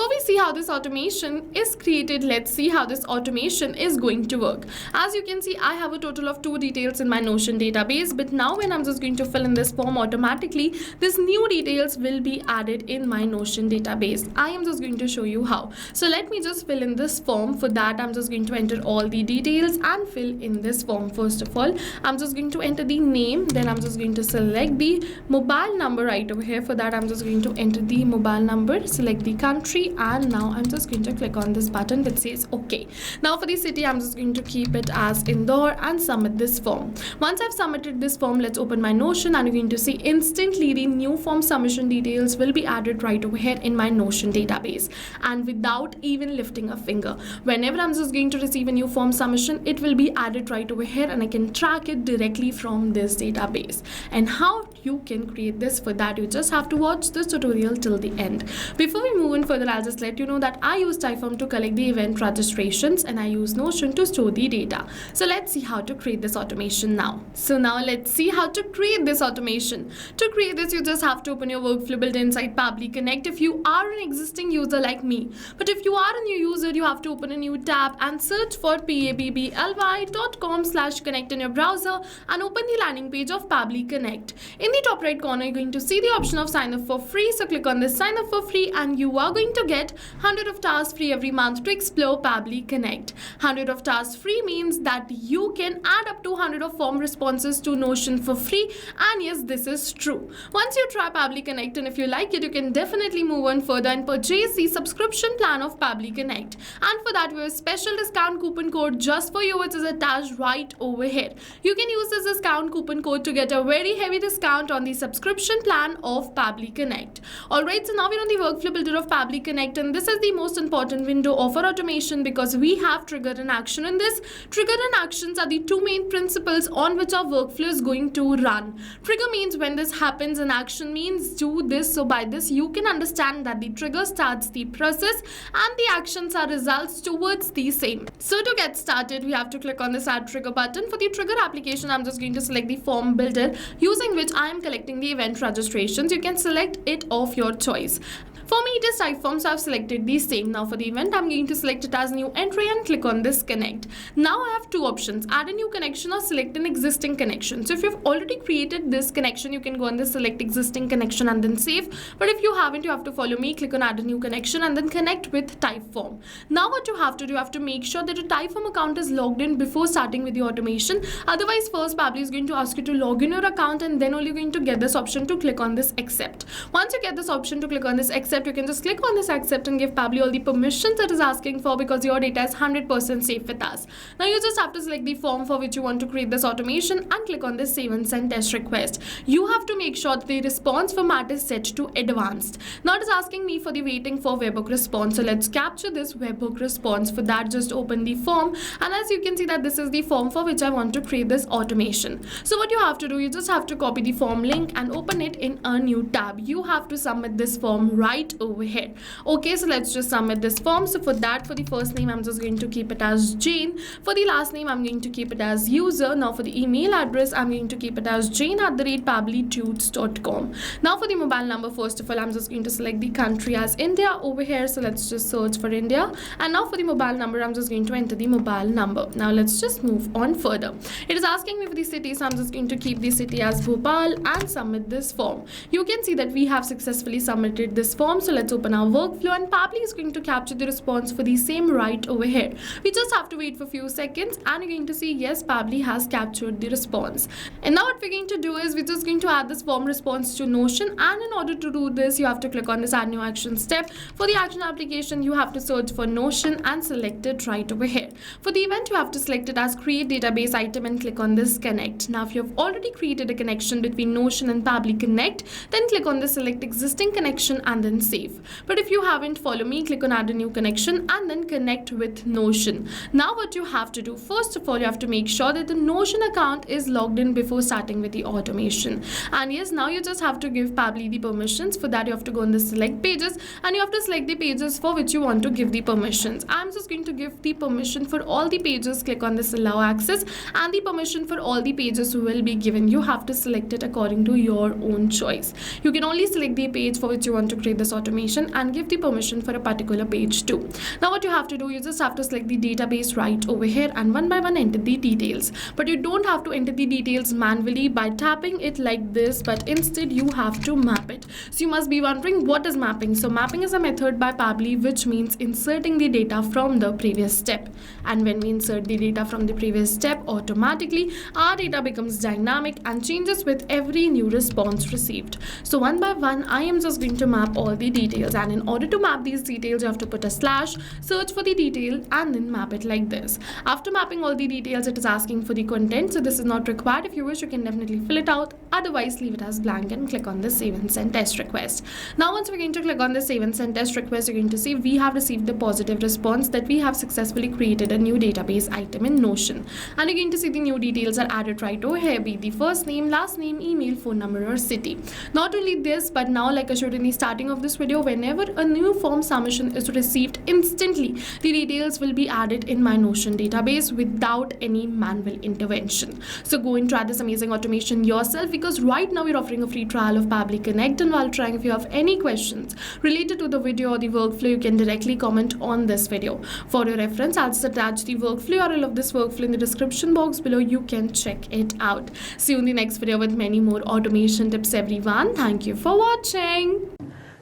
before we see how this automation is created, let's see how this automation is going to work. As you can see, I have a total of 2 details in my Notion database, but now when I'm just going to fill in this form automatically, this new details will be added in my Notion database. I am just going to show you how. So let me just fill in this form. For that, I'm just going to enter all the details and fill in this form. First of all, I'm just going to enter the name, then I'm just going to select the mobile number right over here. For that, I'm just going to enter the mobile number, select the country, and now I'm just going to click on this button which says OK. Now for the city, I'm just going to keep it as Indore and submit this form. Once I've submitted this form, let's open my Notion, and you're going to see instantly the new form submission details will be added right over here in my Notion database, and without even lifting a finger. Whenever I'm just going to receive a new form submission, it will be added right over here, and I can track it directly from this database. And how you can create this, for that you just have to watch this tutorial till the end. Before we move on further, I'll just let you know that I use Typeform to collect the event registrations, and I use Notion to store the data. So let's see how to create this automation now. So now let's see how to create this automation. To create this, you just have to open your workflow built inside Pabbly Connect if you are an existing user like me. But if you are a new user, you have to open a new tab and search for pabbly.com/connect in your browser and open the landing page of Pabbly Connect. In the top right corner, you're going to see the option of sign up for free. So click on this sign up for free, and you are going to get 100 of tasks free every month to explore Pabbly Connect. 100 of tasks free means that you can add up to 100 of form responses to Notion for free, and yes, this is true. Once you try Pabbly Connect, and if you like it, you can definitely move on further and purchase the subscription plan of Pabbly Connect. And for that, we have a special discount coupon code just for you, which is attached right over here. You can use this discount coupon code to get a very heavy discount on the subscription plan of Pabbly Connect. Alright, so now we're on the workflow builder of Pabbly Connect, and this is the most important window of our automation because we have trigger and action in this. Trigger and actions are the two main principles on which our workflow is going to run. Trigger means when this happens, and action means do this. So by this, you can understand that the trigger starts the process and the actions are results towards the same. So to get started, we have to click on this add trigger button. For the trigger application, I'm just going to select the form builder using which I am collecting the event registrations. You can select it of your choice. For me, it is Typeform, so I've selected the same. Now for the event, I'm going to select it as new entry and click on this connect. Now I have two options, add a new connection or select an existing connection. So if you've already created this connection, you can go on this select existing connection and then save. But if you haven't, you have to follow me, click on add a new connection and then connect with Typeform. Now what you have to do, you have to make sure that your Typeform account is logged in before starting with the automation. Otherwise, first Pabbly is going to ask you to log in your account, and then only you're going to get this option to click on this accept. Once you get this option to click on this accept, you can just click on this accept and give Pabbly all the permissions it is asking for, because your data is 100% safe with us. Now you just have to select the form for which you want to create this automation and click on this save and send test request. You have to make sure that the response format is set to advanced. Now it is asking me for the waiting for webhook response. So let's capture this webhook response. For that, just open the form, and as you can see that this is the form for which I want to create this automation. So what you have to do, you just have to copy the form link and open it in a new tab. You have to submit this form right over here. Okay, so let's just submit this form. So for that, for the first name, I'm just going to keep it as Jane. For the last name, I'm going to keep it as user. Now for the email address, I'm going to keep it as jane@pabblytudes.com. Now for the mobile number, first of all, I'm just going to select the country as India over here. So let's just search for India. And now for the mobile number, I'm just going to enter the mobile number. Now let's just move on further. It is asking me for the city, so I'm just going to keep the city as Bhopal and submit this form. You can see that we have successfully submitted this form. So let's open our workflow, and Pabbly is going to capture the response for the same right over here. We just have to wait for a few seconds, and you're going to see yes, Pabbly has captured the response. And now what we're going to do is we're just going to add this form response to Notion, and in order to do this, you have to click on this add new action step. For the action application, you have to search for Notion and select it right over here. For the event, you have to select it as create database item and click on this connect. Now if you have already created a connection between Notion and Pabbly Connect, then click on the select existing connection and then save. But if you haven't, follow me, click on add a new connection and then connect with Notion. Now what you have to do, first of all, you have to make sure that the Notion account is logged in before starting with the automation. And yes, now you just have to give Pabbly the permissions. For that, you have to go on the select pages, and you have to select the pages for which you want to give the permissions. I'm just going to give the permission for all the pages. Click on this allow access, and the permission for all the pages will be given. You have to select it according to your own choice. You can only select the page for which you want to create this automation and give the permission for a particular page too. Now what you have to do, you just have to select the database right over here and one by one enter the details. But you don't have to enter the details manually by tapping it like this, but instead you have to map it. So you must be wondering, what is mapping? So mapping is a method by Pabbly which means inserting the data from the previous step. And when we insert the data from the previous step, automatically our data becomes dynamic and changes with every new response received. So one by one I am just going to map all the details, and in order to map these details you have to put a slash, search for the detail and then map it like this. After mapping all the details, it is asking for the content, so this is not required. If you wish, you can definitely fill it out, otherwise leave it as blank and click on the save and send test request. Now once we're going to click on the save and send test request, you're going to see we have received the positive response that we have successfully created a new database item in Notion, and you're going to see the new details are added right over here, be the first name, last name, email, phone number or city. Not only this, but now like I showed in the starting of this video, whenever a new form submission is received, instantly the details will be added in my Notion database without any manual intervention. So go and try this amazing automation yourself, because right now we're offering a free trial of Pabbly Connect, and while trying, if you have any questions related to the video or the workflow, you can directly comment on this video. For your reference, I'll just attach the workflow URL of this workflow in the description box below. You can check it out. See you in the next video with many more automation tips, everyone. Thank you for watching.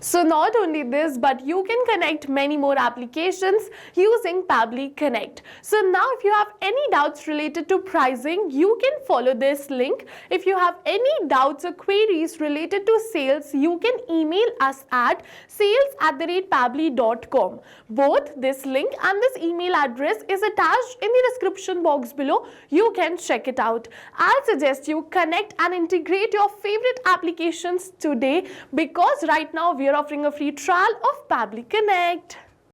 So not only this, but you can connect many more applications using Pabbly Connect. So now if you have any doubts related to pricing, you can follow this link. If you have any doubts or queries related to sales, you can email us at sales@pabbly.com. Both this link and this email address is attached in the description box below. You can check it out. I'll suggest you connect and integrate your favorite applications today, because right now we are offering a free trial of Pabbly Connect.